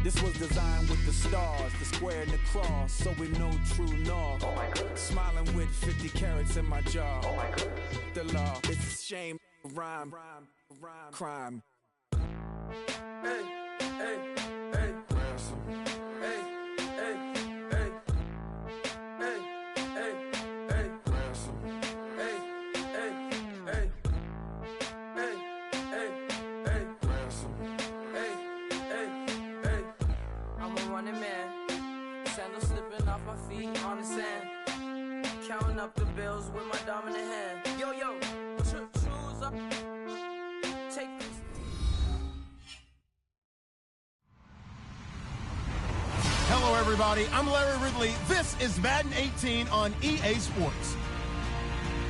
This was designed with the stars, the square and the cross, so we know true north. Oh my goodness. Smiling with 50 carats in my jaw. Oh my goodness. The law, it's a shame, rhyme, crime. Hey, hey, hey. Ransom. Hey, hey, hey. Hey, hey, hey. Ransom. Hey, hey, hey. Hey, hey, hey. Ransom. Hey, hey, hey. I'm a running man, sandals slipping off my feet on the sand, counting up the bills with my dominant hand. Yo, yo, choose up, take this. Hello, everybody. I'm Larry Ridley. This is Madden 18 on EA Sports.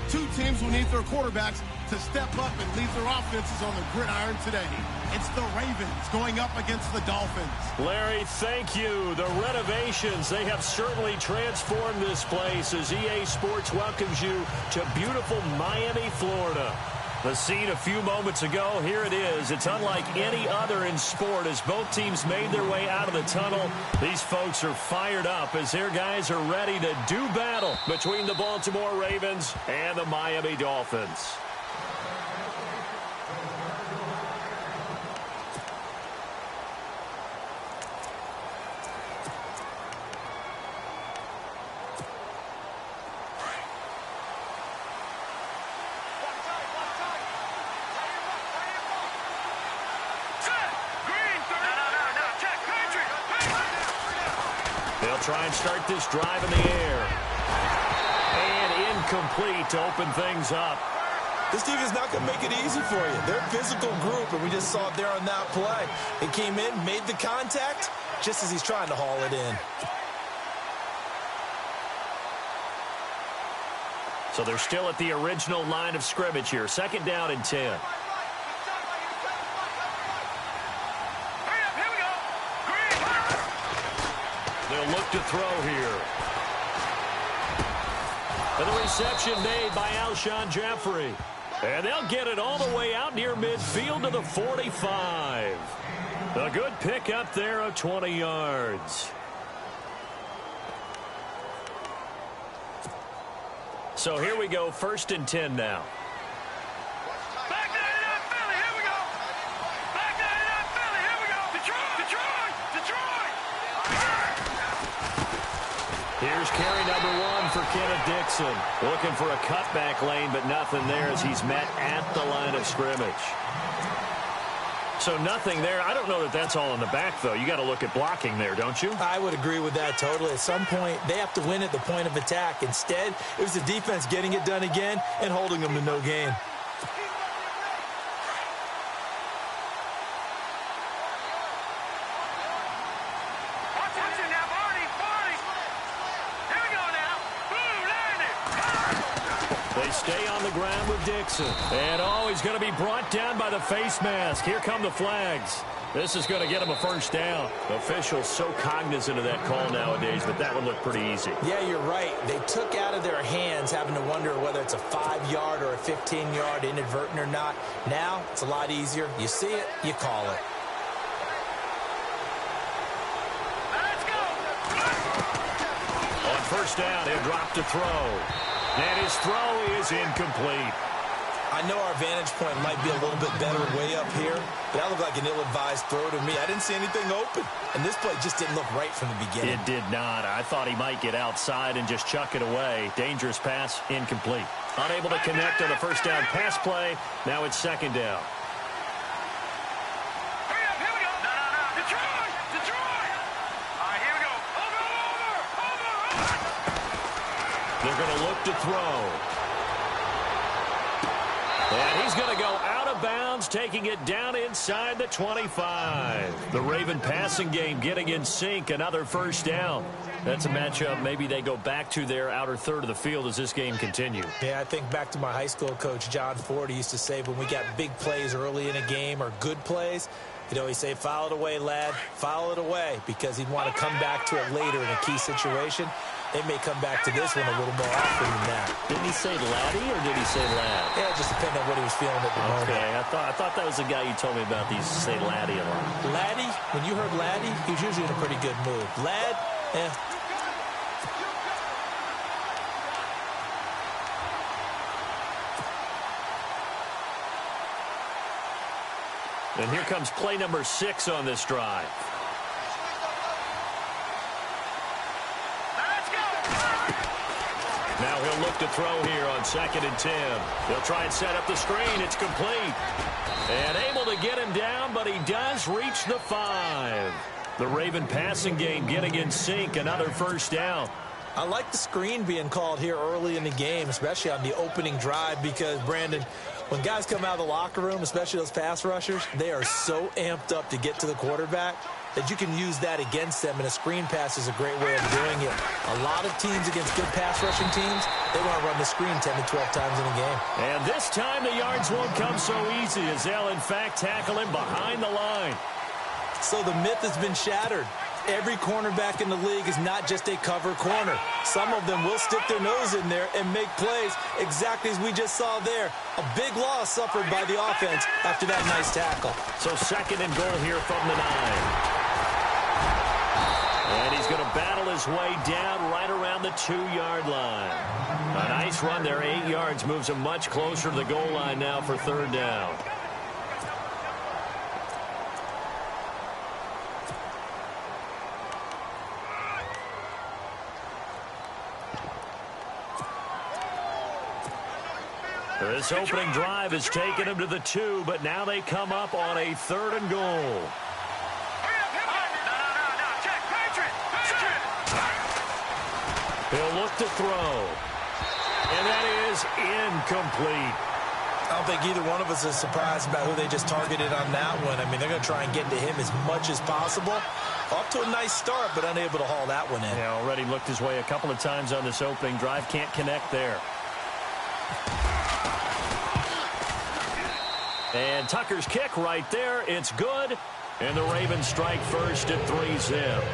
Two teams will need their quarterbacks to step up and lead their offenses on the gridiron today. It's the Ravens going up against the Dolphins. Larry, thank you. The renovations, they have certainly transformed this place as EA Sports welcomes you to beautiful Miami, Florida. The scene a few moments ago, here it is. It's unlike any other in sport as both teams made their way out of the tunnel. These folks are fired up as their guys are ready to do battle between the Baltimore Ravens and the Miami Dolphins. Try and start this drive in the air. And incomplete to open things up. This defense is not going to make it easy for you. They're a physical group, and we just saw it there on that play. It came in, made the contact, just as he's trying to haul it in. So they're still at the original line of scrimmage here. 2nd down and 10. They'll look to throw here. And the reception made by Alshon Jeffrey. And they'll get it all the way out near midfield to the 45. A good pickup there of 20 yards. So here we go, 1st and 10 now. Here's carry number 1 for Kenneth Dixon. Looking for a cutback lane, but nothing there as he's met at the line of scrimmage. So nothing there. I don't know that that's all in the back, though. You got to look at blocking there, don't you? I would agree with that totally. At some point, they have to win at the point of attack. Instead, it was the defense getting it done again and holding them to no gain. Stay on the ground with Dixon. And, he's going to be brought down by the face mask. Here come the flags. This is going to get him a 1st down. Officials so cognizant of that call nowadays, but that would look pretty easy. Yeah, you're right. They took out of their hands having to wonder whether it's a 5-yard or a 15-yard inadvertent or not. Now, it's a lot easier. You see it, you call it. Let's go. On 1st down, he'll drop to throw. And his throw is incomplete. I know our vantage point might be a little bit better way up here, but that looked like an ill-advised throw to me. I didn't see anything open, and this play just didn't look right from the beginning. It did not. I thought he might get outside and just chuck it away. Dangerous pass, incomplete. Unable to connect on the 1st down pass play. Now it's 2nd down. They're going to look to throw. And he's going to go out of bounds, taking it down inside the 25. The Raven passing game getting in sync, another 1st down. That's a matchup maybe they go back to their outer third of the field as this game continues. Yeah, I think back to my high school coach, John Ford. He used to say when we got big plays early in a game or good plays, he'd always say, foul it away, lad, foul it away, because he'd want to come back to it later in a key situation. they may come back to this one a little more often than that. Didn't he say laddie or did he say lad? Yeah, it just depended on what he was feeling at the moment. Okay, I thought that was the guy you told me about. These say laddie a lot. Laddie, when you heard laddie, he was usually in a pretty good mood. Lad, And here comes play number 6 on this drive. Now he'll look to throw here on 2nd and 10. He'll try and set up the screen. It's complete. And able to get him down, but he does reach the 5. The Raven passing game getting in sync. Another first down. I like the screen being called here early in the game, especially on the opening drive, because, Brandon, when guys come out of the locker room, especially those pass rushers, they are so amped up to get to the quarterback that you can use that against them, and a screen pass is a great way of doing it. A lot of teams against good pass rushing teams, they want to run the screen 10 to 12 times in a game. And this time the yards won't come so easy as they'll, in fact, tackle him behind the line. So the myth has been shattered. Every cornerback in the league is not just a cover corner. Some of them will stick their nose in there and make plays exactly as we just saw there. A big loss suffered by the offense after that nice tackle. So 2nd and goal here from the 9. And he's going to battle his way down right around the 2-yard line. A nice run there, 8 yards, moves him much closer to the goal line now for 3rd down. This opening drive has taken him to the 2, but now they come up on a 3rd and goal. He'll look to throw. And that is incomplete. I don't think either one of us is surprised about who they just targeted on that one. I mean, they're going to try and get to him as much as possible. Off to a nice start, but unable to haul that one in. Yeah, already looked his way a couple of times on this opening drive. Can't connect there. And Tucker's kick right there. It's good. And the Ravens strike first at 3-zip.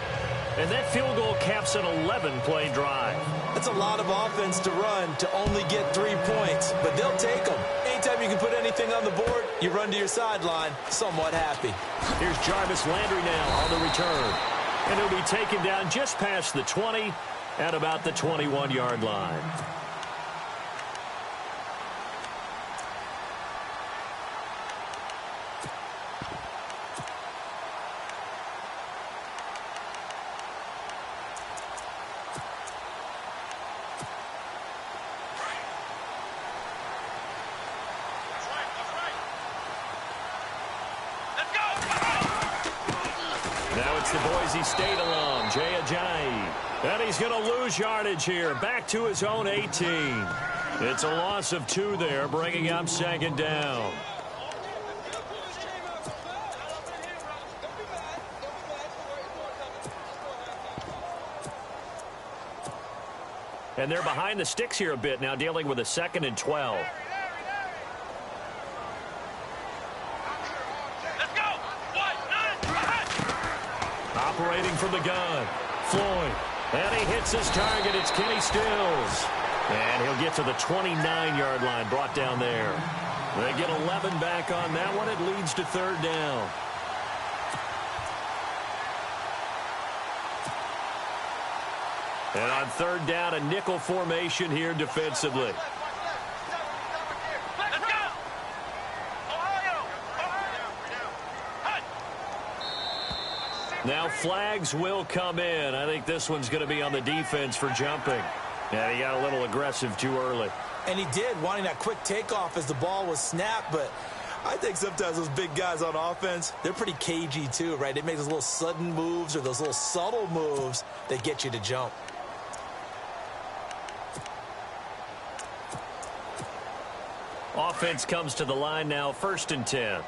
And that field goal caps an 11-play drive. That's a lot of offense to run to only get 3 points, but they'll take them. Anytime you can put anything on the board, you run to your sideline somewhat happy. Here's Jarvis Landry now on the return. And he'll be taken down just past the 20 at about the 21-yard line. The Boise State alum, Jay Ajayi. And he's going to lose yardage here, back to his own 18. It's a loss of 2 there, bringing up 2nd down. And they're behind the sticks here a bit now, dealing with a 2nd and 12. Operating from the gun, Floyd. And he hits his target. It's Kenny Stills. And he'll get to the 29-yard line, brought down there. They get 11 back on that one. It leads to 3rd down. And on 3rd down, a nickel formation here defensively. Now flags will come in. I think this one's going to be on the defense for jumping. Yeah, he got a little aggressive too early. And he did, wanting that quick takeoff as the ball was snapped. But I think sometimes those big guys on offense, they're pretty cagey too, right? They make those little sudden moves or those little subtle moves that get you to jump. Offense comes to the line now, 1st and 10.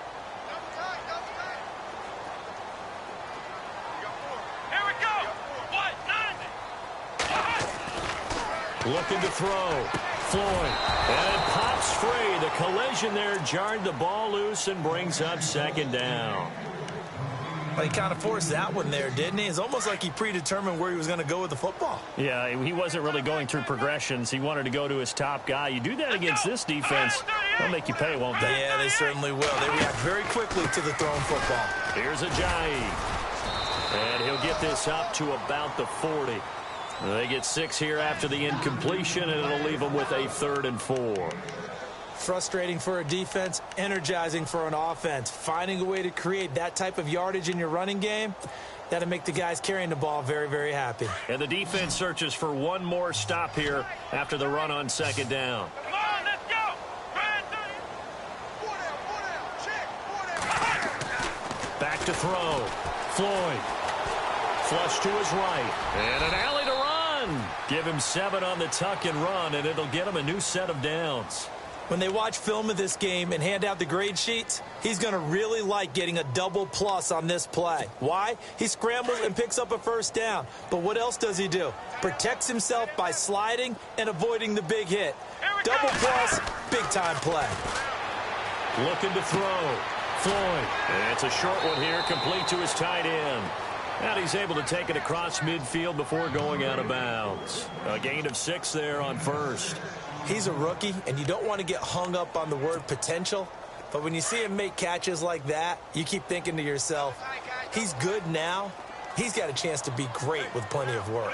Looking to throw. Floyd. And it pops free. The collision there jarred the ball loose and brings up 2nd down. Well, he kind of forced that one there, didn't he? It's almost like he predetermined where he was going to go with the football. Yeah, he wasn't really going through progressions. He wanted to go to his top guy. You do that against this defense, they'll make you pay, won't they? Yeah, they certainly will. They react very quickly to the thrown football. Here's Ajayi. And he'll get this up to about the 40. They get 6 here after the incompletion, and it'll leave them with a 3rd and 4. Frustrating for a defense, energizing for an offense. Finding a way to create that type of yardage in your running game, that'll make the guys carrying the ball very, very happy. And the defense searches for one more stop here after the run on 2nd down. Come on, let's go. Back to throw. Floyd. Flush to his right. And an alley to run. Give him 7 on the tuck and run, and it'll get him a new set of downs. When they watch film of this game and hand out the grade sheets, he's going to really like getting a double plus on this play. Why? He scrambles and picks up a 1st down. But what else does he do? Protects himself by sliding and avoiding the big hit. Double plus, big-time play. Looking to throw. Floyd. And it's a short one here, complete to his tight end. And he's able to take it across midfield before going out of bounds. A gain of 6 there on 1st. He's a rookie, and you don't want to get hung up on the word potential. But when you see him make catches like that, you keep thinking to yourself, he's good now. He's got a chance to be great with plenty of work.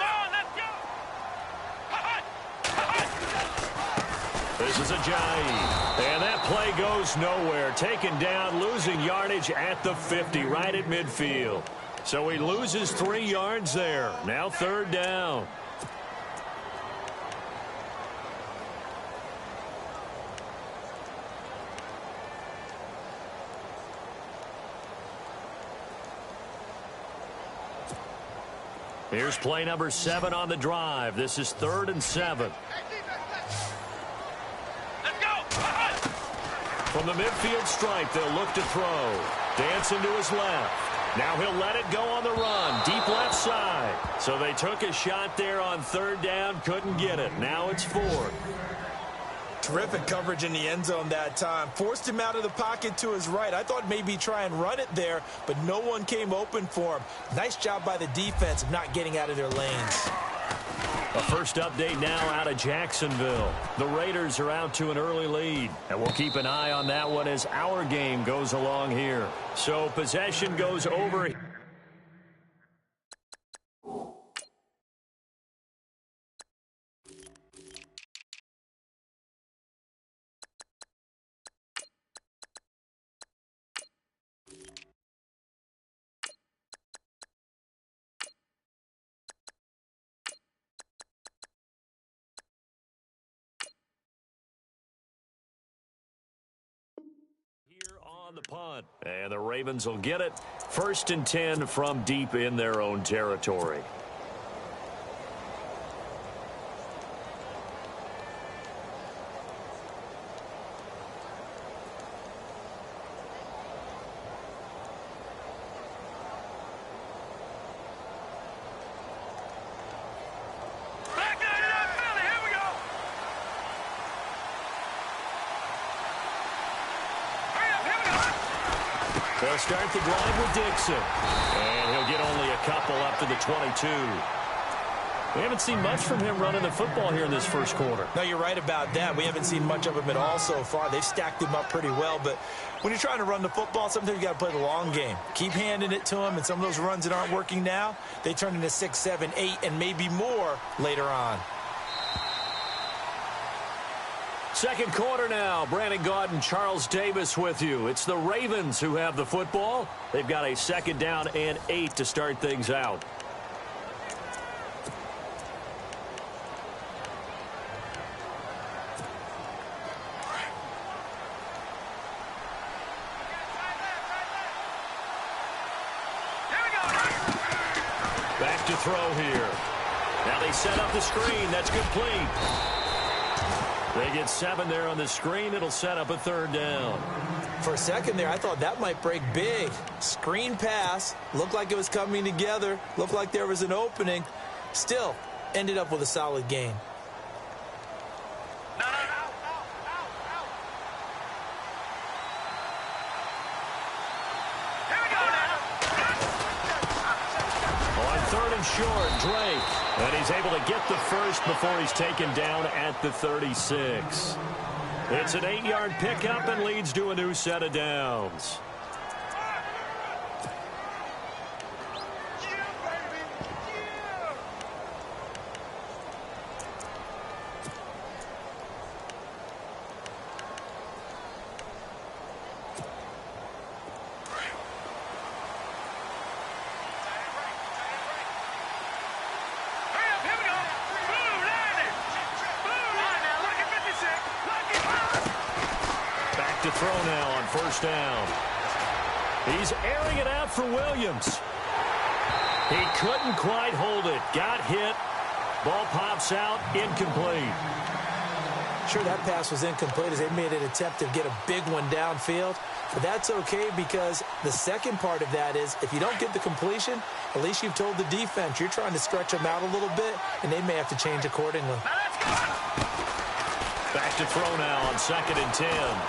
This is Ajayi. And that play goes nowhere. Taken down, losing yardage at the 50, right at midfield. So he loses 3 yards there. Now 3rd down. Here's play number 7 on the drive. This is 3rd and 7. Let's go. From the midfield stripe, they'll look to throw. Dancing to his left. Now he'll let it go on the run. Deep left side. So they took a shot there on 3rd down. Couldn't get it. Now it's 4th. Terrific coverage in the end zone that time. Forced him out of the pocket to his right. I thought maybe try and run it there, but no one came open for him. Nice job by the defense of not getting out of their lanes. A first update now out of Jacksonville. The Raiders are out to an early lead, and we'll keep an eye on that one as our game goes along here. So possession goes over. On the punt, and the Ravens will get it. 1st and 10 from deep in their own territory. They'll start the drive with Dixon. And he'll get only a couple up to the 22. We haven't seen much from him running the football here in this 1st quarter. No, you're right about that. We haven't seen much of him at all so far. They've stacked him up pretty well. But when you're trying to run the football, sometimes you got to play the long game. Keep handing it to him, and some of those runs that aren't working now, they turn into 6, 7, 8, and maybe more later on. 2nd quarter now. Brandon Gaud and Charles Davis with you. It's the Ravens who have the football. They've got a 2nd down and 8 to start things out. Back to throw here. Now they set up the screen. That's complete. They get 7 there on the screen. It'll set up a 3rd down. For a second there, I thought that might break big. Screen pass. Looked like it was coming together. Looked like there was an opening. Still, ended up with a solid gain. short, Drake. And he's able to get the first before he's taken down at the 36. It's an 8-yard pickup and leads to a new set of downs. To throw now on first down. He's airing it out for Williams. He couldn't quite hold it. Got hit. Ball pops out. Incomplete. Sure, that pass was incomplete as they made an attempt to get a big one downfield. But that's okay because the second part of that is if you don't get the completion, at least you've told the defense you're trying to stretch them out a little bit, and they may have to change accordingly. Back to throw now on 2nd and 10.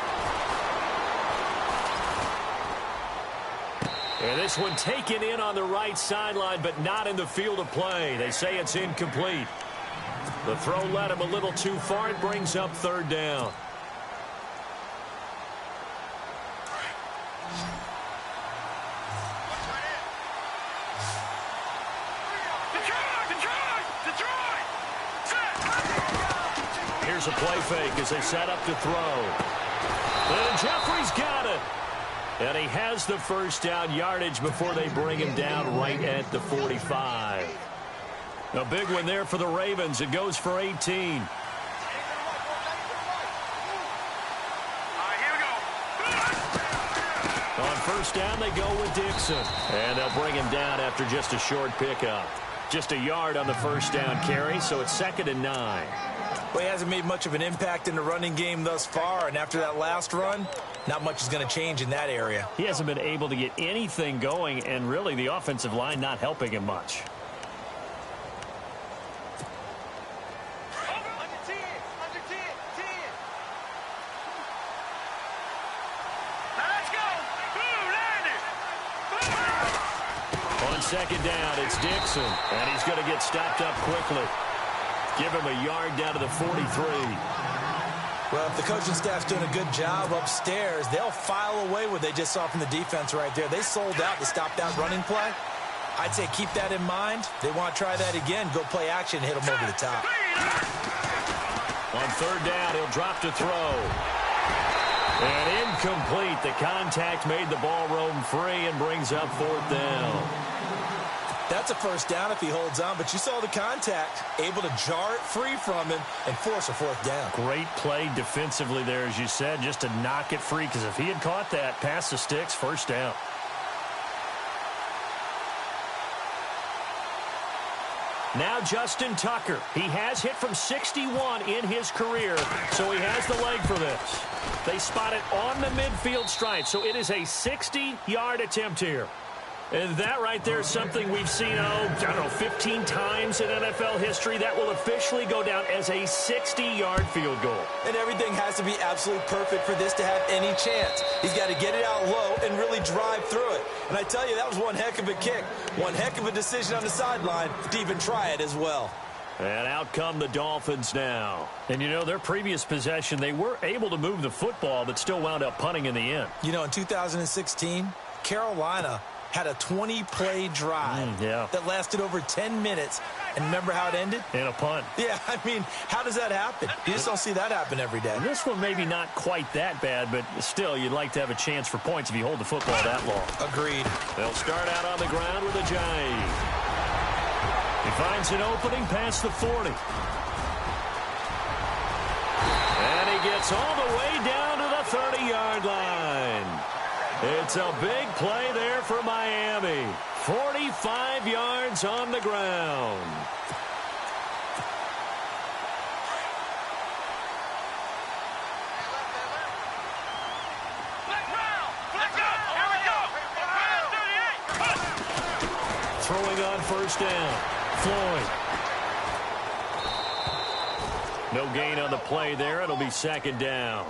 And this one taken in on the right sideline, but not in the field of play. They say it's incomplete. The throw led him a little too far. It brings up 3rd down. Here's a play fake as they set up to throw. And Jeffrey's got it. And he has the first down yardage before they bring him down right at the 45. A big one there for the Ravens. It goes for 18. Here we go. On first down, they go with Dixon. And they'll bring him down after just a short pickup. Just a yard on the first down carry, so it's 2nd and 9. Well, he hasn't made much of an impact in the running game thus far, and after that last run, not much is going to change in that area. He hasn't been able to get anything going, and really the offensive line not helping him much. On 2nd down, it's Dixon, and he's going to get stopped up quickly. Give him a yard down to the 43. Well, if the coaching staff's doing a good job upstairs, they'll file away what they just saw from the defense right there. They sold out to stop that running play. I'd say keep that in mind. They want to try that again. Go play action and hit them over the top. On 3rd down, he'll drop to throw. And incomplete. The contact made the ball roam free and brings up 4th down. That's a first down if he holds on, but you saw the contact, able to jar it free from him and force a 4th down. Great play defensively there, as you said, just to knock it free, because if he had caught that, past the sticks, first down. Now Justin Tucker. He has hit from 61 in his career, so he has the leg for this. They spot it on the midfield stripe, so it is a 60-yard attempt here. And that right there is something we've seen, 15 times in NFL history. That will officially go down as a 60-yard field goal. And everything has to be absolutely perfect for this to have any chance. He's got to get it out low and really drive through it. And I tell you, that was one heck of a kick. One heck of a decision on the sideline to even try it as well. And out come the Dolphins now. And, their previous possession, they were able to move the football, but still wound up punting in the end. In 2016, Carolina had a 20-play drive that lasted over 10 minutes. And remember how it ended? In a punt. Yeah, how does that happen? You just don't see that happen every day. This one maybe not quite that bad, but still, you'd like to have a chance for points if you hold the football that long. Agreed. They'll start out on the ground with a jive. He finds an opening past the 40. And he gets all the way down to the 30-yard line. It's a big play there for Miami. 45 yards on the ground. Throwing on first down. Floyd. No gain on the play there. It'll be 2nd down.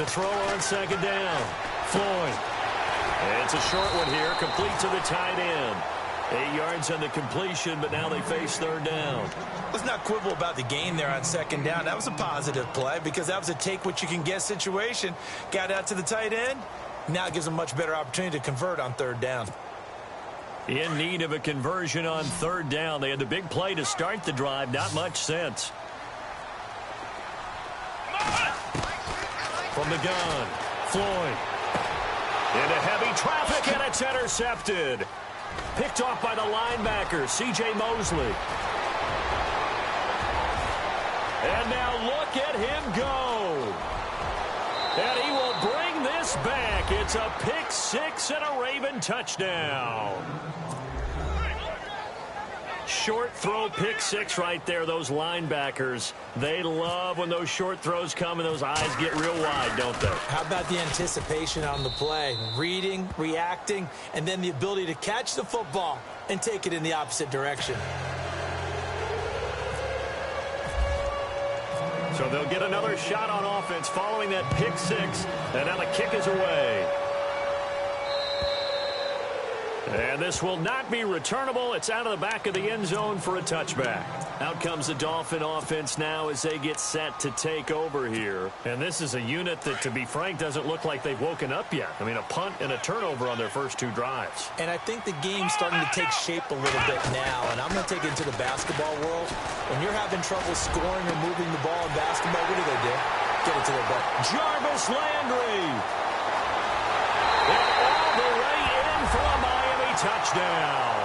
To throw on second down. Floyd. It's a short one here, complete to the tight end. 8 yards on the completion, but now they face third down. Let's not quibble about the gain there on second down. That was a positive play because that was a take-what-you-can-get situation. Got out to the tight end. Now it gives them a much better opportunity to convert on third down. In need of a conversion on third down. They had the big play to start the drive. Not much sense. From the gun, Floyd. Into heavy traffic, and it's intercepted. Picked off by the linebacker, C.J. Mosley. And now look at him go. And he will bring this back. It's a pick six and a Raven touchdown. Short throw pick six right there. Those linebackers, they love when those short throws come and those eyes get real wide, don't they? How about the anticipation on the play? Reading, reacting, and then the ability to catch the football and take it in the opposite direction. So they'll get another shot on offense following that pick six, and now the kick is away. And this will not be returnable. It's out of the back of the end zone for a touchback. Out comes the Dolphin offense now as they get set to take over here. And this is a unit that, to be frank, doesn't look like they've woken up yet. I mean, a punt and a turnover on their first 2 drives. And I think the game's starting to take shape a little bit now. And I'm going to take it into the basketball world. When you're having trouble scoring or moving the ball in basketball, what do? Get it to their butt. Jarvis Landry. And all the way in for a touchdown.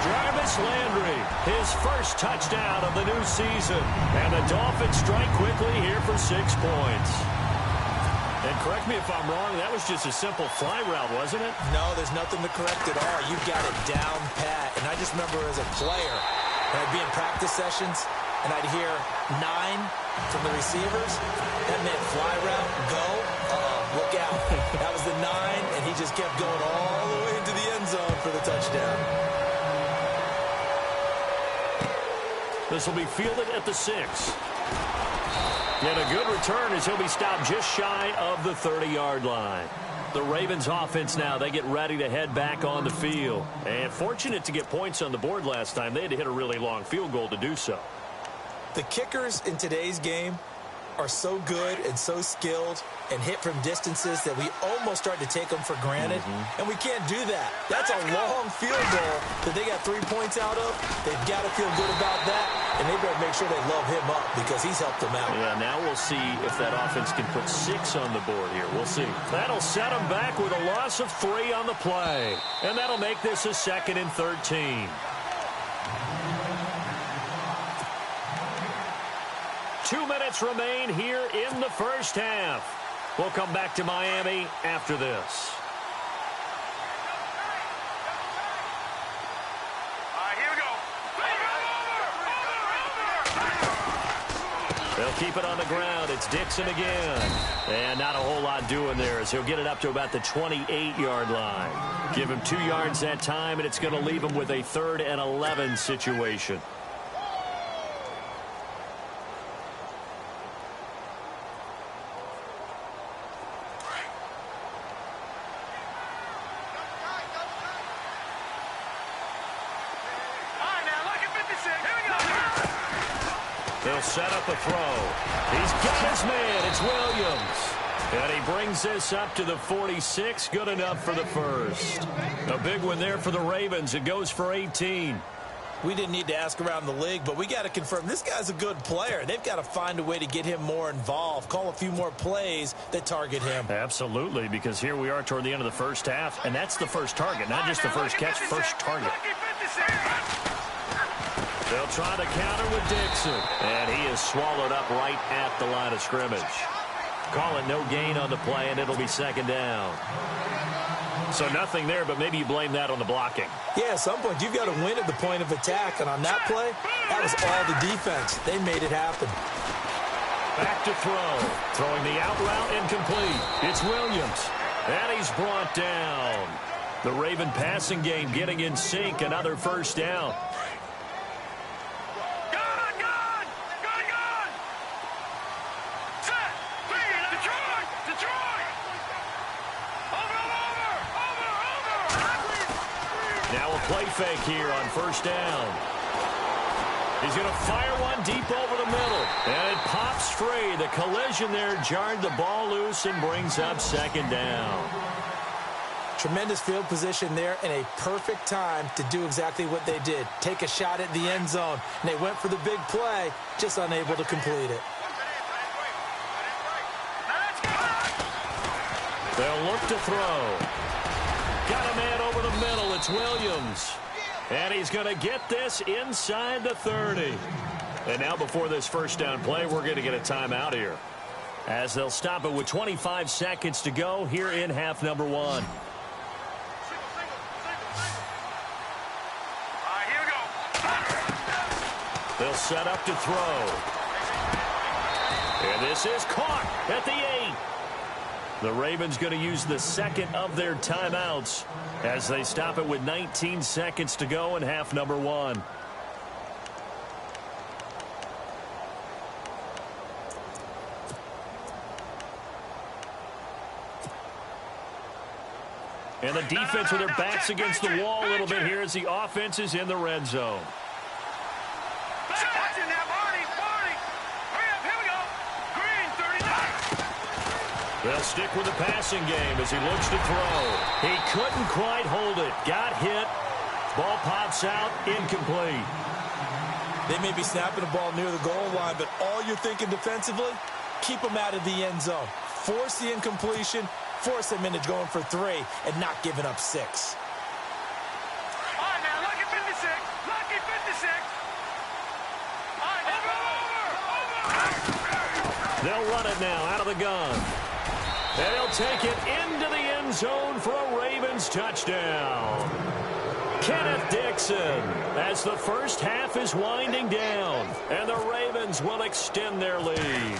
Jarvis Landry, his first touchdown of the new season. And the Dolphins strike quickly here for 6 points. And correct me if I'm wrong, that was just a simple fly route, wasn't it? No, there's nothing to correct at all. You got it down pat. And I just remember as a player, when I'd be in practice sessions, and I'd hear 9 from the receivers. That meant fly route, go, look out. That was the 9, and he just kept going all the way into the end zone for the touchdown. This will be fielded at the 6. And a good return as he'll be stopped just shy of the 30-yard line. The Ravens offense now, they get ready to head back on the field. And fortunate to get points on the board last time. They had to hit a really long field goal to do so. The kickers in today's game are so good and so skilled and hit from distances that we almost start to take them for granted. And we can't do that. That's a long field goal that they got 3 points out of. They've got to feel good about that, and they better make sure they love him up because he's helped them out. Yeah, now we'll see if that offense can put 6 on the board here. We'll see. That'll set them back with a loss of 3 on the play. And that'll make this a 2nd and 13. 2 minutes remain here in the first half. We'll come back to Miami after this. All right, here we go. They'll keep it on the ground. It's Dixon again. And not a whole lot doing there as he'll get it up to about the 28-yard line. Give him 2 yards that time, and it's going to leave him with a 3rd and 11 situation. They'll set up a throw. He's got his man. It's Williams. And he brings this up to the 46. Good enough for the first. A big one there for the Ravens. It goes for 18. We didn't need to ask around the league, but we got to confirm this guy's a good player. They've got to find a way to get him more involved, call a few more plays that target him. Absolutely, because here we are toward the end of the first half, and that's the first target, not just the first catch, first target. They'll try to counter with Dixon, and he is swallowed up right at the line of scrimmage. Call it no gain on the play, and it'll be 2nd down. So nothing there, but maybe you blame that on the blocking. Yeah, at some point, you've got to win at the point of attack, and on that play, that was all the defense. They made it happen. Back to throw. Throwing the out route incomplete. It's Williams, and he's brought down. The Raven passing game getting in sync, another first down. fake here on first down. He's going to fire one deep over the middle. And it pops free. The collision there jarred the ball loose and brings up second down. Tremendous field position there and a perfect time to do exactly what they did. Take a shot at the end zone. And they went for the big play, just unable to complete it. They'll look to throw. Got a man over the middle. It's Williams. And he's going to get this inside the 30. And now before this first down play, we're going to get a timeout here, as they'll stop it with 25 seconds to go here in half number 1. Here we go. They'll set up to throw. And this is caught at the 8. The Ravens going to use the second of their timeouts as they stop it with 19 seconds to go in half number 1. And the defense with their backs against the wall a little bit here as the offense is in the red zone. They'll stick with the passing game as he looks to throw. He couldn't quite hold it. Got hit. Ball pops out. Incomplete. They may be snapping the ball near the goal line, but all you're thinking defensively, keep them out of the end zone. Force the incompletion, force them into going for 3, and not giving up 6. All right, now, lucky 56. Lucky 56. All right, over. They'll run it now out of the gun. And he'll take it into the end zone for a Ravens touchdown. Kenneth Dixon, as the first half is winding down, and the Ravens will extend their lead.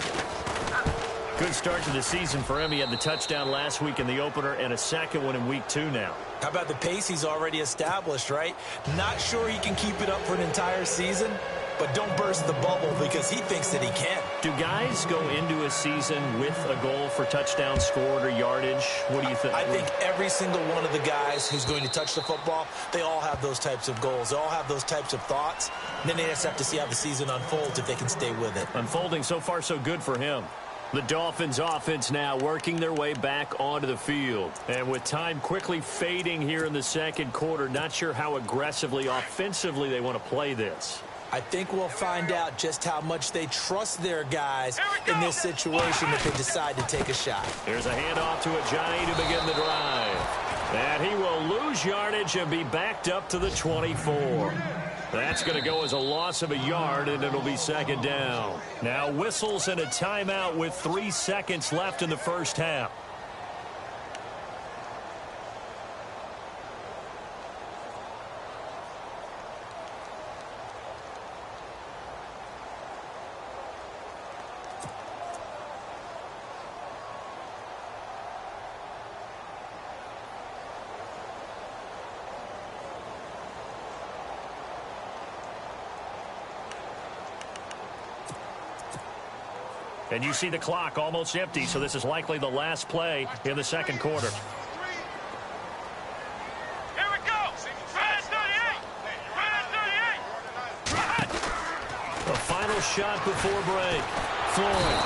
Good start to the season for him. He had the touchdown last week in the opener and a second one in week 2 now. How about the pace he's already established, right? Not sure he can keep it up for an entire season, but don't burst the bubble because he thinks that he can. Do guys go into a season with a goal for touchdown scored or yardage? What do you think? I think every single one of the guys who's going to touch the football, they all have those types of goals. They all have those types of thoughts. And then they just have to see how the season unfolds if they can stay with it. Unfolding so far so good for him. The Dolphins offense now working their way back onto the field. And with time quickly fading here in the second quarter, not sure how aggressively, offensively they want to play this. I think we'll find out just how much they trust their guys in this situation if they decide to take a shot. Here's a handoff to Ajayi to begin the drive. And he will lose yardage and be backed up to the 24. That's going to go as a loss of a yard, and it'll be second down. Now whistles and a timeout with 3 seconds left in the first half. And you see the clock almost empty, so this is likely the last play in the second quarter. Here we go. Red 38. Red 38. The final shot before break. Floyd.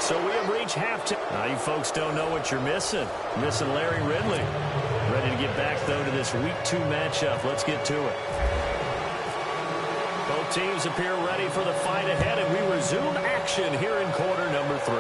So we have reached halftime. Now you folks don't know what you're missing. Missing Larry Ridley. Ready to get back, though, to this Week 2 matchup. Let's get to it. Both teams appear ready for the fight ahead, and we resume action here in quarter number 3.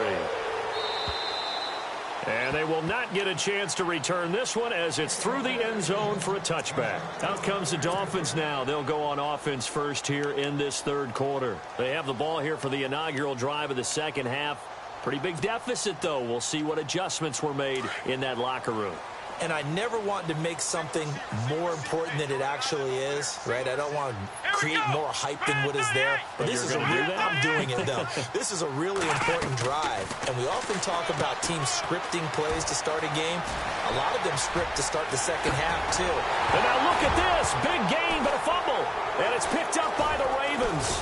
And they will not get a chance to return this one as it's through the end zone for a touchback. Out comes the Dolphins now. They'll go on offense first here in this third quarter. They have the ball here for the inaugural drive of the second half. Pretty big deficit, though. We'll see what adjustments were made in that locker room. And I never want to make something more important than it actually is, right? I don't want to create more hype than what is there. But this is I'm doing it, though. This is a really important drive. And we often talk about teams scripting plays to start a game. A lot of them script to start the second half, too. And now look at this. Big gain, but a fumble. And it's picked up by the Ravens.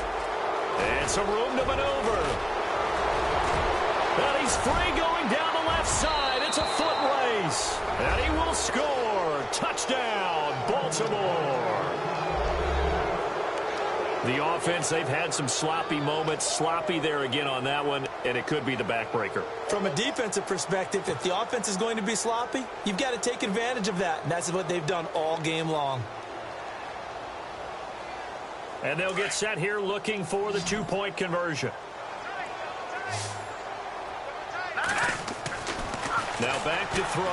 And some room to maneuver. And he's free going down the left side. It's a foot race. And he will score. Touchdown. first down, Baltimore. The offense, they've had some sloppy moments. Sloppy there again on that one, and it could be the backbreaker. From a defensive perspective, if the offense is going to be sloppy, you've got to take advantage of that, and that's what they've done all game long. And they'll get set here looking for the two-point conversion. Now back to throw.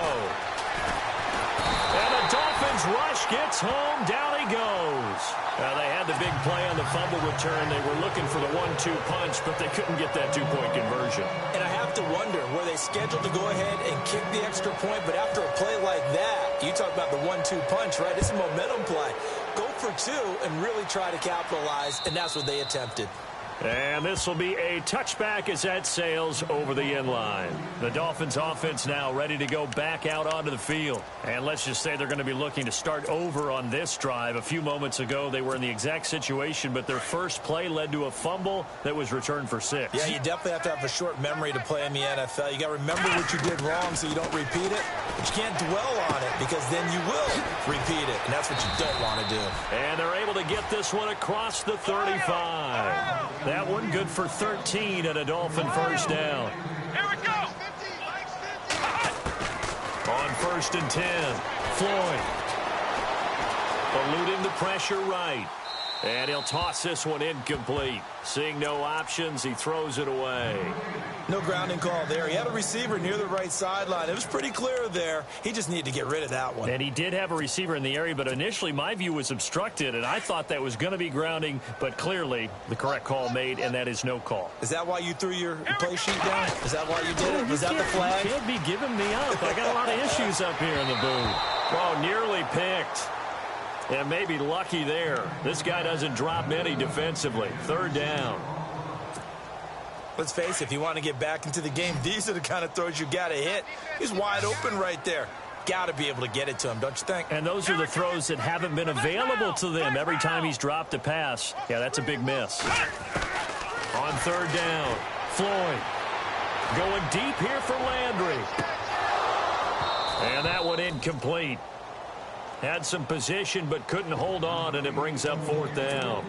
And the Dolphins rush gets home. Down he goes. Now they had the big play on the fumble return. They were looking for the 1-2 punch, but they couldn't get that two-point conversion. And I have to wonder, were they scheduled to go ahead and kick the extra point? But after a play like that, you talk about the 1-2 punch, right? It's a momentum play. Go for two and really try to capitalize, and that's what they attempted. And this will be a touchback as that sails over the end line. The Dolphins offense now ready to go back out onto the field. And let's just say they're going to be looking to start over on this drive. A few moments ago, they were in the exact situation, but their first play led to a fumble that was returned for 6. Yeah, you definitely have to have a short memory to play in the NFL. You got to remember what you did wrong so you don't repeat it. But you can't dwell on it because then you will repeat it, and that's what you don't want to do. And they're able to get this one across the 35. That one good for 13 and a Dolphin first down. Here we go. On 1st and 10, Floyd. Eluding the pressure right. And he'll toss this one incomplete. Seeing no options, he throws it away. No grounding call there. He had a receiver near the right sideline. It was pretty clear there. He just needed to get rid of that one. And he did have a receiver in the area, but initially my view was obstructed, and I thought that was going to be grounding, but clearly the correct call made, and that is no call. Is that why you threw your play sheet down? Is that why you did it? Was that the flag? You can't be giving me up. I got a lot of issues up here in the booth. Oh, nearly picked. And maybe lucky there. This guy doesn't drop many defensively. 3rd down. Let's face it, if you want to get back into the game, these are the kind of throws you got to hit. He's wide open right there. Got to be able to get it to him, don't you think? And those are the throws that haven't been available to them every time he's dropped a pass. Yeah, that's a big miss. On 3rd down, Floyd going deep here for Landry. And that one incomplete. Had some position but couldn't hold on, and it brings up 4th down.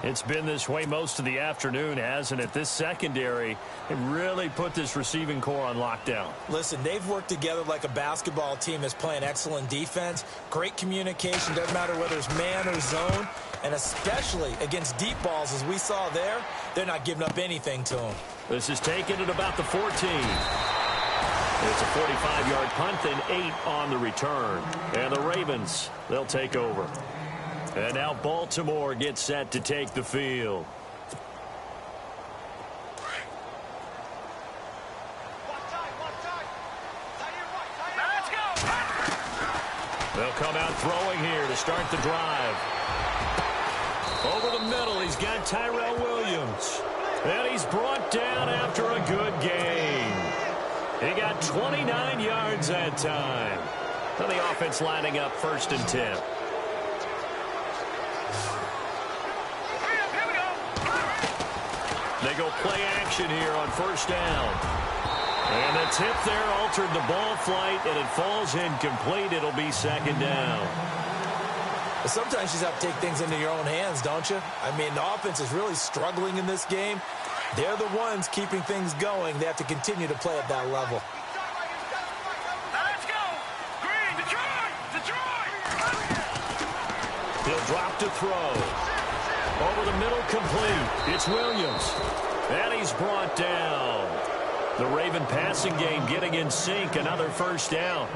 It's been this way most of the afternoon, hasn't it? This secondary, it really put this receiving core on lockdown. Listen, they've worked together like a basketball team that's playing excellent defense. Great communication, doesn't matter whether it's man or zone. And especially against deep balls, as we saw there, they're not giving up anything to them. This is taken at about the 14. It's a 45-yard punt, then 8 on the return. And the Ravens, they'll take over. And now Baltimore gets set to take the field. Let's go. They'll come out throwing here to start the drive. Over the middle, he's got Tyrell Williams. And he's brought down after a good gain. He got 29 yards that time. So the offense lining up 1st and 10. They go play action here on 1st down. And the tip there altered the ball flight, and it falls incomplete. It'll be 2nd down. But sometimes you just have to take things into your own hands, don't you? I mean, the offense is really struggling in this game. They're the ones keeping things going. They have to continue to play at that level. Let's go. Green, Detroit. He'll drop to throw. Over the middle, complete. It's Williams. And he's brought down. The Raven passing game getting in sync. Another 1st down.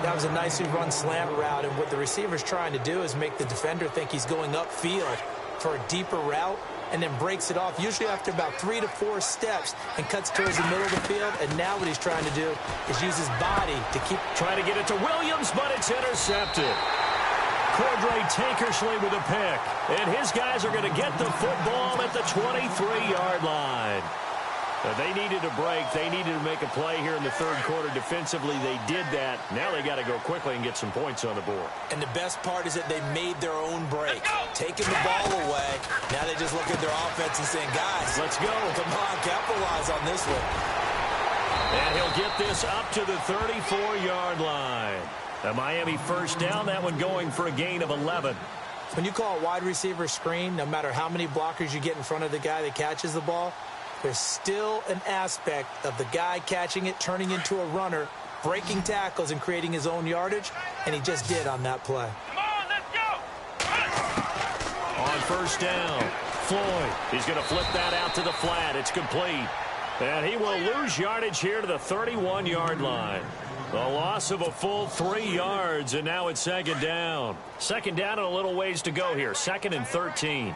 That was a nicely run slant route, and what the receiver's trying to do is make the defender think he's going upfield for a deeper route, and then breaks it off, usually after about 3 to 4 steps, and cuts towards the middle of the field. And now what he's trying to do is use his body to keep trying to get it to Williams, but it's intercepted. Cordray Tankersley with a pick, and his guys are going to get the football at the 23-yard line. They needed a break. They needed to make a play here in the 3rd quarter. Defensively, they did that. Now they got to go quickly and get some points on the board. And the best part is that they made their own break, taking the ball away. Now they just look at their offense and saying, guys, let's go. Come on, capitalize on this one. And he'll get this up to the 34-yard line. A Miami first down, that one going for a gain of 11. When you call a wide receiver screen, no matter how many blockers you get in front of the guy that catches the ball, there's still an aspect of the guy catching it, turning into a runner, breaking tackles and creating his own yardage, and he just did on that play. Come on, let's go. On first down, Floyd. He's going to flip that out to the flat. It's complete. And he will lose yardage here to the 31-yard line. The loss of a full 3 yards, and now it's second down. Second down and a little ways to go here. 2nd and 13.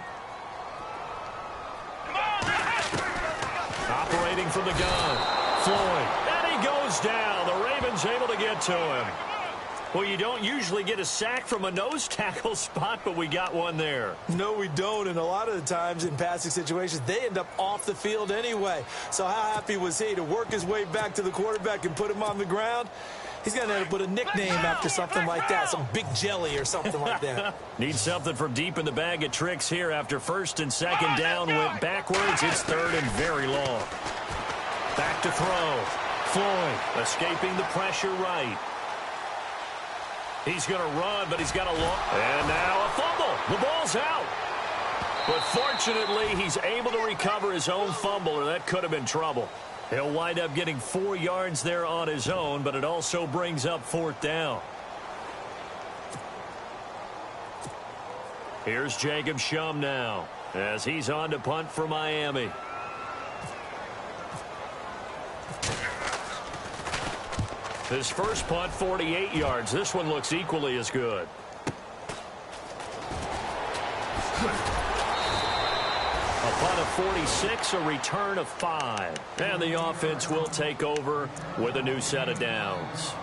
Operating from the gun, Floyd. And he goes down. The Ravens able to get to him. Well, you don't usually get a sack from a nose tackle spot, but we got one there. No, we don't, and a lot of the times in passing situations, they end up off the field anyway. So how happy was he to work his way back to the quarterback and put him on the ground? He's going to end up with a nickname after something like that, some Big Jelly or something like that. Need something from deep in the bag of tricks here after first and second down went backwards. It's third and very long. Back to throw. Floyd escaping the pressure right. He's going to run, but he's got a long. And now a fumble. The ball's out. But fortunately, he's able to recover his own fumble, or that could have been trouble. He'll wind up getting 4 yards there on his own, but it also brings up 4th down. Here's Jacob Shum now as he's on to punt for Miami. His first punt, 48 yards. This one looks equally as good. A punt of 46, a return of 5. And the offense will take over with a new set of downs.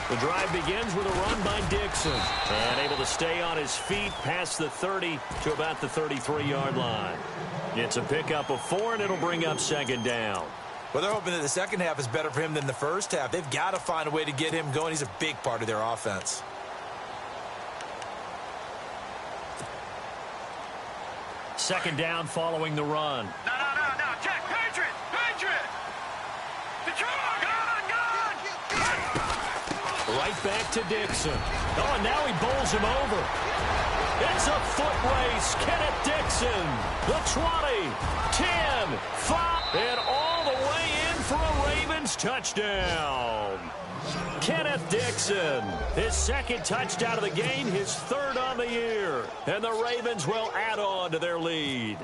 The drive begins with a run by Dixon. And able to stay on his feet past the 30 to about the 33-yard line. It's a pickup of 4, and it'll bring up second down. Well, they're hoping that the second half is better for him than the first half. They've got to find a way to get him going. He's a big part of their offense. Second down following the run. No. Check. Patriot. Detroit. Gone. Right back to Dixon. Oh, and now he bowls him over. It's a foot race. Kenneth Dixon. The 20, 10, 5, and all the way in for a Ravens touchdown. Kenneth Dixon, his second touchdown of the game, his 3rd on the year. And the Ravens will add on to their lead.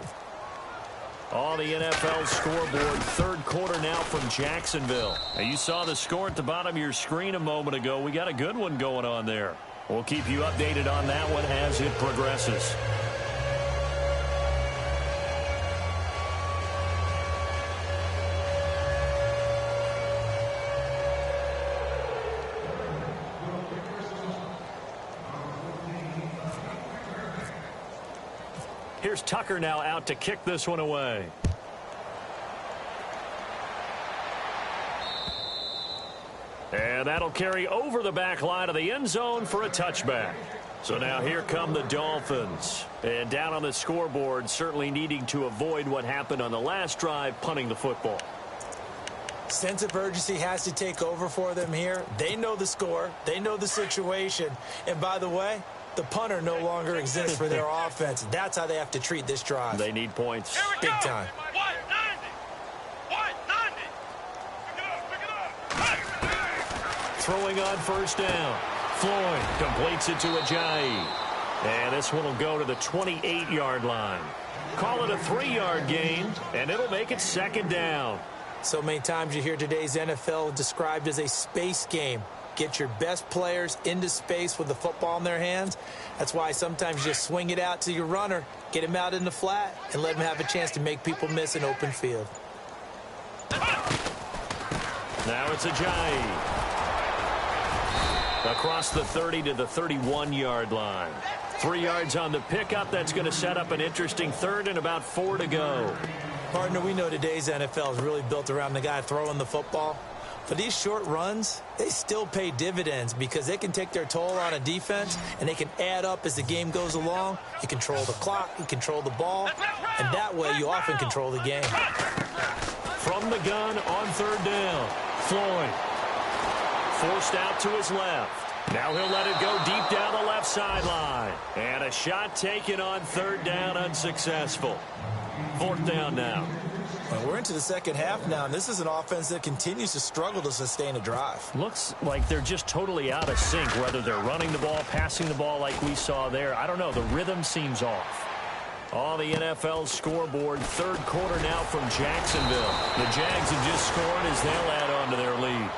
On the NFL scoreboard, 3rd quarter now from Jacksonville. Now, you saw the score at the bottom of your screen a moment ago. We got a good one going on there. We'll keep you updated on that one as it progresses. Here's Tucker now out to kick this one away. And that'll carry over the back line of the end zone for a touchback. So now here come the Dolphins. And down on the scoreboard, certainly needing to avoid what happened on the last drive, punting the football. Sense of urgency has to take over for them here. They know the score. They know the situation. And by the way, the punter no longer exists for their offense. That's how they have to treat this drive. They need points. Big time. Throwing on first down. Floyd completes it to Ajayi. And this one will go to the 28-yard line. Call it a 3-yard gain, and it'll make it second down. So many times you hear today's NFL described as a space game. Get your best players into space with the football in their hands. That's why sometimes you just swing it out to your runner, get him out in the flat, and let him have a chance to make people miss an open field. Now it's Ajayi. Across the 30 to the 31-yard line. 3 yards on the pickup. That's going to set up an interesting 3rd and about 4 to go. Partner, we know today's NFL is really built around the guy throwing the football. But these short runs, they still pay dividends because they can take their toll on a defense and they can add up as the game goes along. You control the clock, you control the ball, and that way you often control the game. From the gun on third down, Floyd forced out to his left. Now he'll let it go deep down the left sideline. And a shot taken on third down, unsuccessful. Fourth down now. Well, we're into the second half now, and this is an offense that continues to struggle to sustain a drive. Looks like they're just totally out of sync, whether they're running the ball, passing the ball like we saw there. I don't know. The rhythm seems off. On the NFL scoreboard, third quarter now from Jacksonville. The Jags have just scored as they'll add on to their lead.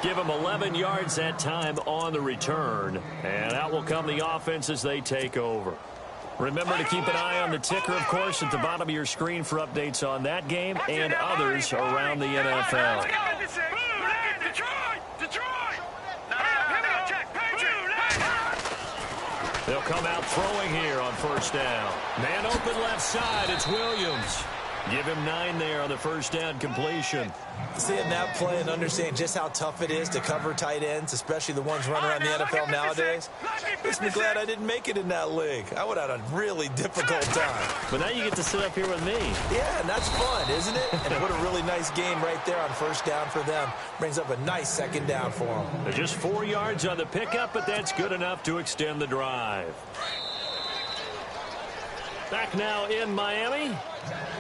Give them 11 yards that time on the return. And out will come the offense as they take over. Remember to keep an eye on the ticker, of course, at the bottom of your screen for updates on that game and others around the NFL. They'll come out throwing here on first down. Man open left side, it's Williams. Give him 9 there on the first down completion. Seeing that play and understanding just how tough it is to cover tight ends, especially the ones running around the NFL nowadays, makes me glad I didn't make it in that league. I would have had a really difficult time. But now you get to sit up here with me. Yeah, and that's fun, isn't it? And what a really nice game right there on first down for them. Brings up a nice second down for them. They're just 4 yards on the pickup, but that's good enough to extend the drive. Back now in Miami.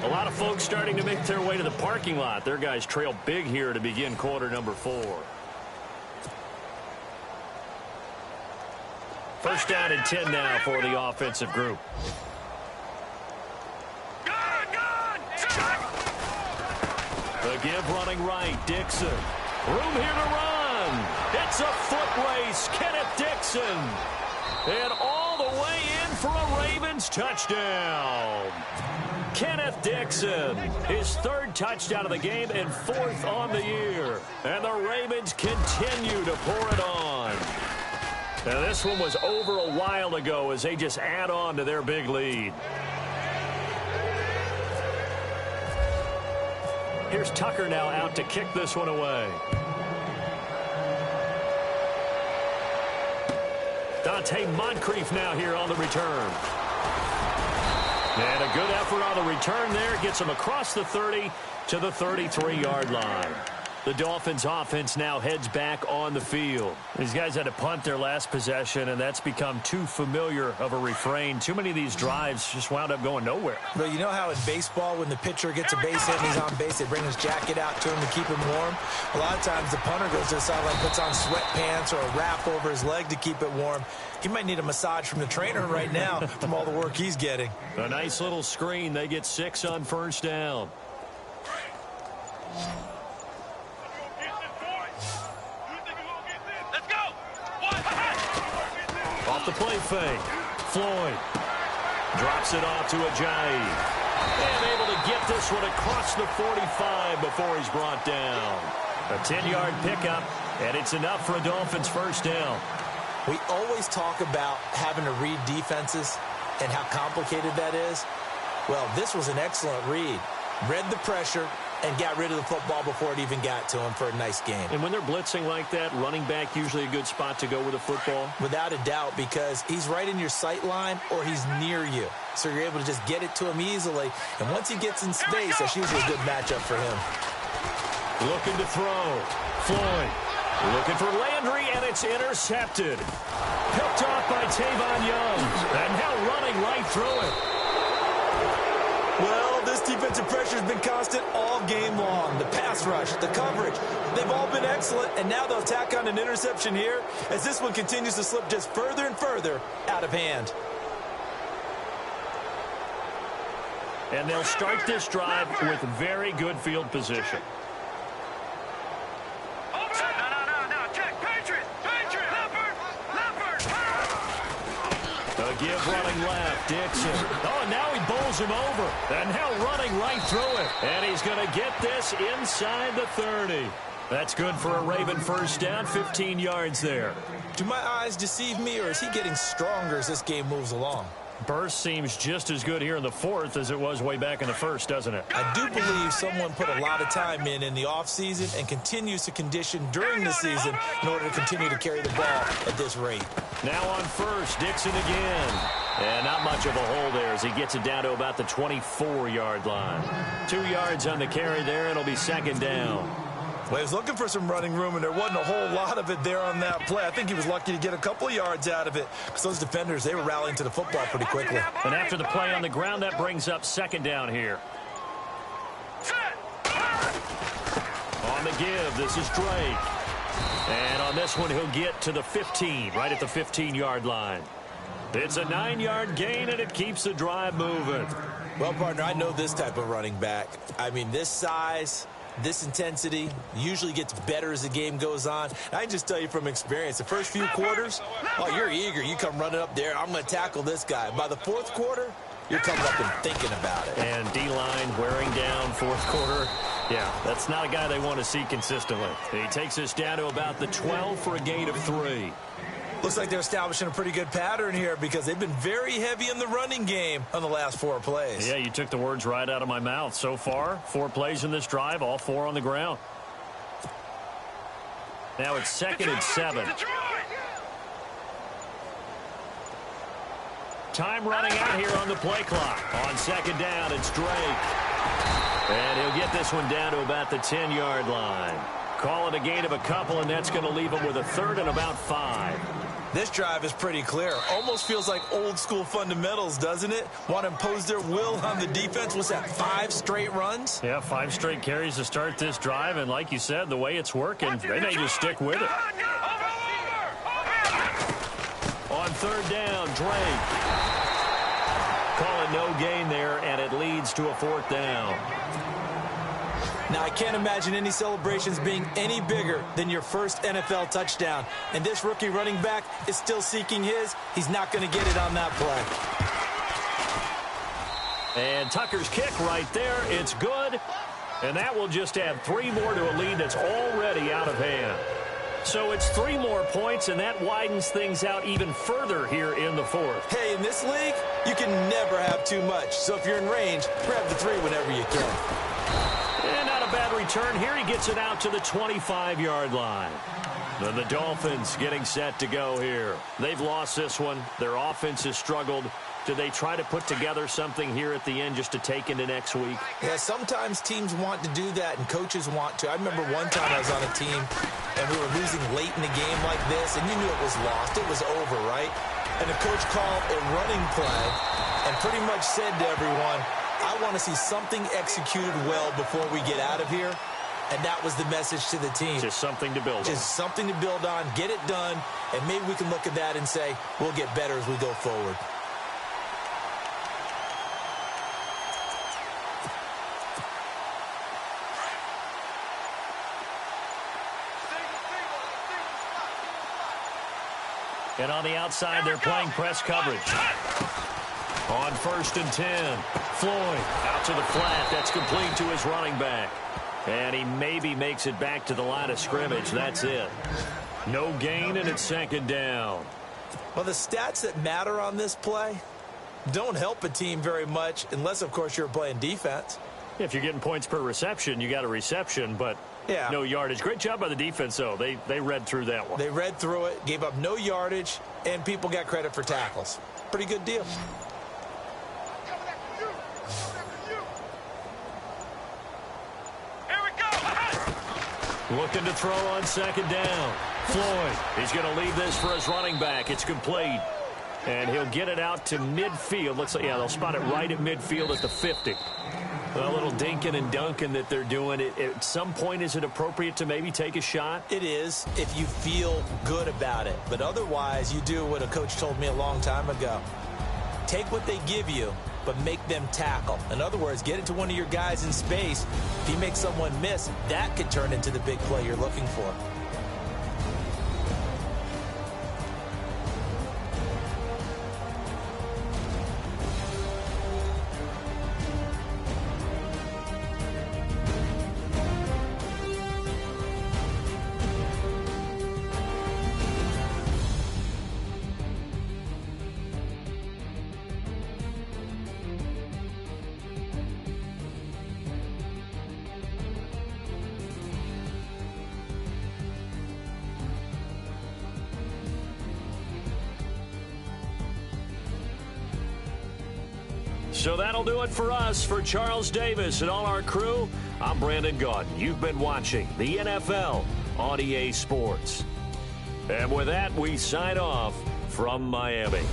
A lot of folks starting to make their way to the parking lot. Their guys trail big here to begin quarter number 4. First down and 10 now for the offensive group. The give running right, Dixon. Room here to run. It's a foot race. Kenneth Dixon. And all the way in for a Ravens touchdown. Kenneth Dixon, his third touchdown of the game and 4th on the year. And the Ravens continue to pour it on. Now this one was over a while ago as they just add on to their big lead. Here's Tucker now out to kick this one away. Dante Moncrief now here on the return. And a good effort on the return there. Gets him across the 30 to the 33-yard line. The Dolphins offense now heads back on the field. These guys had to punt their last possession, and that's become too familiar of a refrain. Too many of these drives just wound up going nowhere. But you know how in baseball, when the pitcher gets a base hit and he's on base, they bring his jacket out to him to keep him warm? A lot of times the punter goes to the sideline, puts on sweatpants or a wrap over his leg to keep it warm. He might need a massage from the trainer right now from all the work he's getting. A nice little screen. They get 6 on first down. Off the play fake. Floyd drops it off to Ajayi. And able to get this one across the 45 before he's brought down. A 10-yard pickup, and it's enough for a Dolphins first down. We always talk about having to read defenses and how complicated that is. Well, this was an excellent read. Read the pressure and got rid of the football before it even got to him for a nice game. And when they're blitzing like that, running back usually a good spot to go with the football? Without a doubt, because he's right in your sight line or he's near you. So you're able to just get it to him easily. And once he gets in space, that's usually a good matchup for him. Looking to throw. Floyd looking for Landry, and it's intercepted. Picked off by Tavon Young. And now running right through it. Well, this defensive pressure has been constant all game long. The pass rush, the coverage, they've all been excellent, and now they'll tack on an interception here as this one continues to slip just further and further out of hand. And they'll start this drive with very good field position. Give running left, Dixon. Oh, and now he bowls him over. And now running right through it. And he's going to get this inside the 30. That's good for a Raven first down, 15 yards there. Do my eyes deceive me, or is he getting stronger as this game moves along? Burst seems just as good here in the fourth as it was way back in the first, doesn't it? I do believe someone put a lot of time in the offseason and continues to condition during the season in order to continue to carry the ball at this rate. Now on first, Dixon again. And not much of a hole there as he gets it down to about the 24-yard line. 2 yards on the carry there. It'll be second down. Well, he was looking for some running room, and there wasn't a whole lot of it there on that play. I think he was lucky to get a couple of yards out of it because those defenders, they were rallying to the football pretty quickly. And after the play on the ground, that brings up second down here. On the give, this is Drake. And on this one, he'll get to the 15, right at the 15-yard line. It's a 9-yard gain, and it keeps the drive moving. Well, partner, I know this type of running back. I mean, this size, this intensity usually gets better as the game goes on. I can just tell you from experience, the first few quarters, oh, you're eager. You come running up there, I'm going to tackle this guy. By the fourth quarter, you're coming up and thinking about it. And D-line wearing down fourth quarter. Yeah, that's not a guy they want to see consistently. He takes us down to about the 12 for a gain of 3. Looks like they're establishing a pretty good pattern here because they've been very heavy in the running game on the last 4 plays. Yeah, you took the words right out of my mouth. So far, 4 plays in this drive, all 4 on the ground. Now it's second and 7. Time running out here on the play clock. On second down, it's Drake. And he'll get this one down to about the 10-yard line. Call it a gain of a couple, and that's going to leave him with a third and about 5. This drive is pretty clear. Almost feels like old-school fundamentals, doesn't it? Want to impose their will on the defense. What's that, 5 straight runs? Yeah, 5 straight carries to start this drive, and like you said, the way it's working, they may just stick with it. On third down, Drake. Call it no gain there, and it leads to a 4th down. Now, I can't imagine any celebrations being any bigger than your first NFL touchdown. And this rookie running back is still seeking his. He's not going to get it on that play. And Tucker's kick right there. It's good. And that will just add 3 more to a lead that's already out of hand. So it's 3 more points, and that widens things out even further here in the 4th. Hey, in this league, you can never have too much. So if you're in range, grab the 3 whenever you can. And not a bad return. Here he gets it out to the 25-yard line. Then the Dolphins getting set to go here. They've lost this one. Their offense has struggled. Do they try to put together something here at the end just to take into next week? Yeah, sometimes teams want to do that and coaches want to. I remember one time I was on a team and we were losing late in the game like this, and you knew it was lost. It was over, right? And the coach called a running play and pretty much said to everyone, I want to see something executed well before we get out of here. And that was the message to the team. Just something to build on. Just something to build on, get it done, and maybe we can look at that and say, we'll get better as we go forward. And on the outside, they're playing press coverage. On 1st and 10, Floyd out to the flat. That's complete to his running back. And he maybe makes it back to the line of scrimmage. That's it. No gain, and it's 2nd down. Well, the stats that matter on this play don't help a team very much unless, of course, you're playing defense. If you're getting points per reception, you got a reception, but no yardage. Great job by the defense, though. They read through that one. They read through it, gave up no yardage, and people got credit for tackles. Pretty good deal. Looking to throw on 2nd down. Floyd, he's going to leave this for his running back. It's complete. And he'll get it out to midfield. Looks like, they'll spot it right at midfield at the 50. A little dinking and dunking that they're doing. At some point, is it appropriate to maybe take a shot? It is, if you feel good about it. But otherwise, you do what a coach told me a long time ago. Take what they give you, but make them tackle. In other words, get it to one of your guys in space. If he makes someone miss, that could turn into the big play you're looking for. So that'll do it for us. For Charles Davis and all our crew, I'm Brandon Gaudin. You've been watching the NFL on EA Sports. And with that, we sign off from Miami.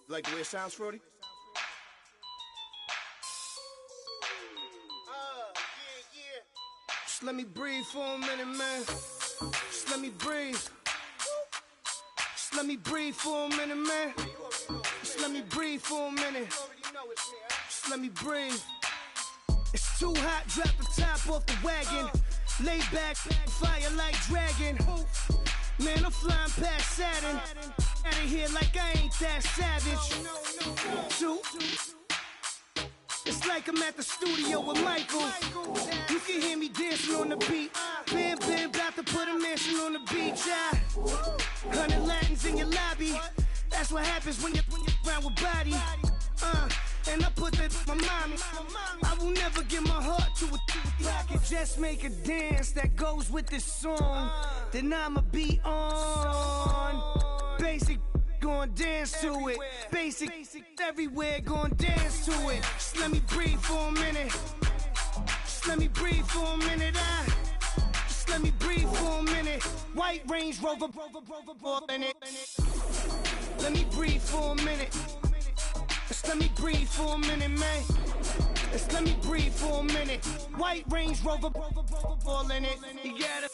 You like the way it sounds, Frody? Just let me breathe for a minute, man. Just let me breathe. Just let me breathe for a minute, man. Just let me breathe for a minute. Just let me breathe. It's too hot, drop the top off the wagon. Lay back, fire like dragon. Man, I'm flying past Saturn. Out of here like I ain't that savage. Two. It's like I'm at the studio with Michael. You can hear me dancing on the beat. Bam, bam, about to put a mansion on the beach. 100 Latins in your lobby. That's what happens when you're around with body. And I put that in my mommy. I will never give my heart to a I can just make a dance that goes with this song. Then I'ma be on. Basic, gon' dance to it. Basic, everywhere, gon' dance to it. Just let me breathe for a minute. Just let me breathe for a minute. Just let me breathe for a minute. White Range Rover, in it. Let me breathe for a minute. Just let me breathe for a minute, man. Just let me breathe for a minute. White Range Rover, all in it. You gotta,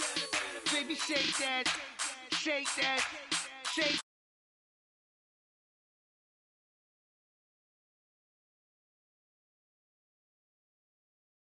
baby, shake that, shake that, shake.